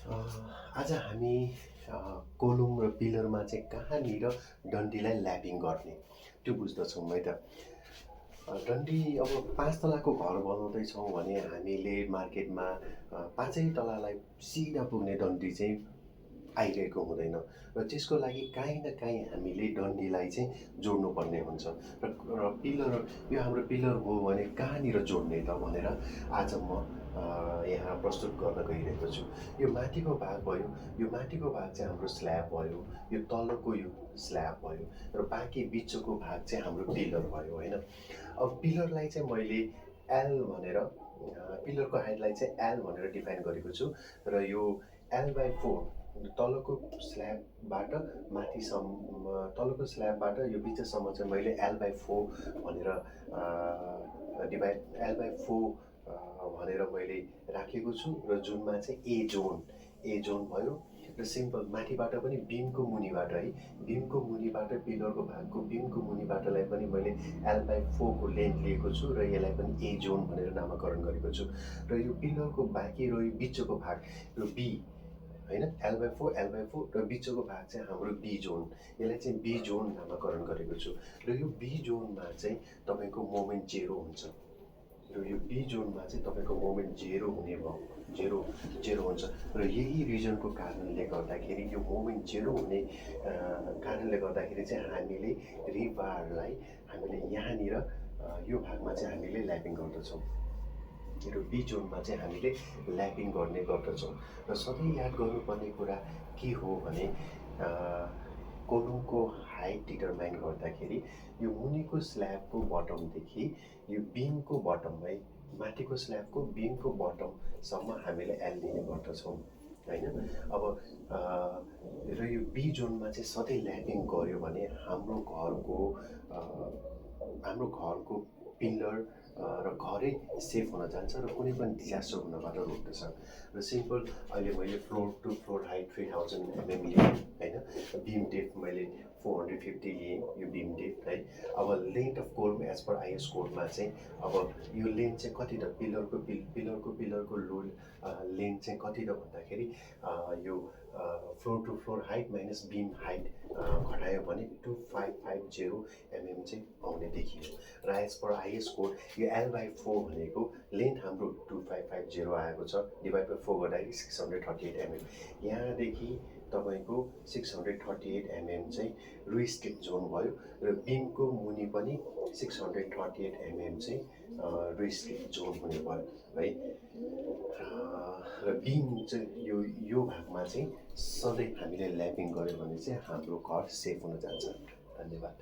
A, आज हामी कोलुङ र पिलरमा चाहिँ कहाँनिर डन्डीलाई ल्यापिङ गर्ने त्यो बुझ्दछौँ है त। डन्डी अब 5 तलाको घर बनाउँदैछौँ भने हामीले मार्केटमा 5 तलालाई सिधा पुग्ने डन्डी चाहिँ आइरहेको हुँदैन र त्यसको लागि काहीँ न काहीँ हामीले डन्डीलाई चाहिँ जोड्नुपर्ने हुन्छ र पिलर यो हाम्रो पिलर हो भने कहाँनिर जोड्ने त भनेर आज म यहाँ प्रस्तुत गर्न गइरहेको छु। यो माथिको भाग भयो, यो माथिको भाग चाहिँ हाम्रो स्ल्याब भयो, यो तलको यो स्ल्याब भयो र बाँकी बिचको भाग चाहिँ हाम्रो पिलर भयो होइन। अब पिलरलाई चाहिँ मैले एल भनेर पिलरको हाइटलाई चाहिँ एल भनेर डिफाइन गरेको छु र यो L/4 तलको स्ल्याबबाट माथिसम्म तलको स्ल्याबबाट यो बिचसम्म चाहिँ मैले L/4 भनेर डिभाइड L/4 भनेर मैले राखेको छु र जुनमा चाहिँ ए जोन भयो र सिम्पल माथिबाट पनि बिमको मुनिबाट है बिमको मुनिबाट पिलरको भागको बिमको मुनिबाटलाई पनि मैले L/4 को लेन्थ लिएको छु र यसलाई पनि ए जोन भनेर नामाकरण गरेको छु र यो पिलरको बाँकी र यो बिचको भाग यो बी होइन L/4 र बिचको भाग चाहिँ हाम्रो बी जोन, यसलाई चाहिँ बी जोन नामाकरण गरेको छु र यो बी जोनमा चाहिँ तपाईँको मोमेन्ट जेरो हुन्छ र यो बी जोनमा चाहिँ तपाईँको मोमेन्ट जेरो हुने भयो जेरो हुन्छ र यही रिजनको कारणले गर्दाखेरि यो मोमेन्ट जेरो हुने कारणले गर्दाखेरि चाहिँ हामीले रिबारलाई हामीले यहाँनिर यो भागमा चाहिँ हामीले ल्यापिङ गर्दछौँ र बी जोनमा चाहिँ हामीले ल्यापिङ गर्ने गर्दछौँ र सधैँ याद गर्नुपर्ने कुरा के हो भने कोलुङको हाइट डिटरमाइन गर्दाखेरि यो मुनिको स्ल्याबको बटमदेखि यो बिमको बटम है माथिको स्ल्याबको बिमको बटमसम्म हामीले एल लिने गर्दछौँ होइन। अब र यो बी जोनमा चाहिँ सधैँ ल्यापिङ गऱ्यो भने हाम्रो घरको पिलर र घरै सेफ हुन जान्छ र कुनै पनि डिजास्टर हुनबाट रोक्दछ र सिम्पल अहिले मैले floor to floor height 3000 mm लिएँ होइन। बिम डेप्थ मैले 450 लिएँ यो बिम डेप्थ है। अब length of column as per IS कोडमा चाहिँ अब यो लेन्थ चाहिँ कति त पिलरको लोड लेन्थ चाहिँ कति त भन्दाखेरि यो floor to floor height minus beam height घटायो भने 2550 mm चाहिँ आउने देखियो र एज पर आइएस कोड यो L/4 भनेको लेन्थ हाम्रो 2550 आएको छ डिभाइड बाई 4 गर्दाखेरि 638 mm यहाँदेखि तपाईँको 638 mm चाहिँ रिस्ट्रिक्ट जोन भयो र बिमको मुनि पनि 638 mm चाहिँ रिस्ट्रिक्ट जोन हुने भयो है। र बिम चाहिँ यो भागमा चाहिँ सधैँ हामीले ल्यापिङ गऱ्यो भने चाहिँ हाम्रो घर सेफ हुन जान्छ। धन्यवाद।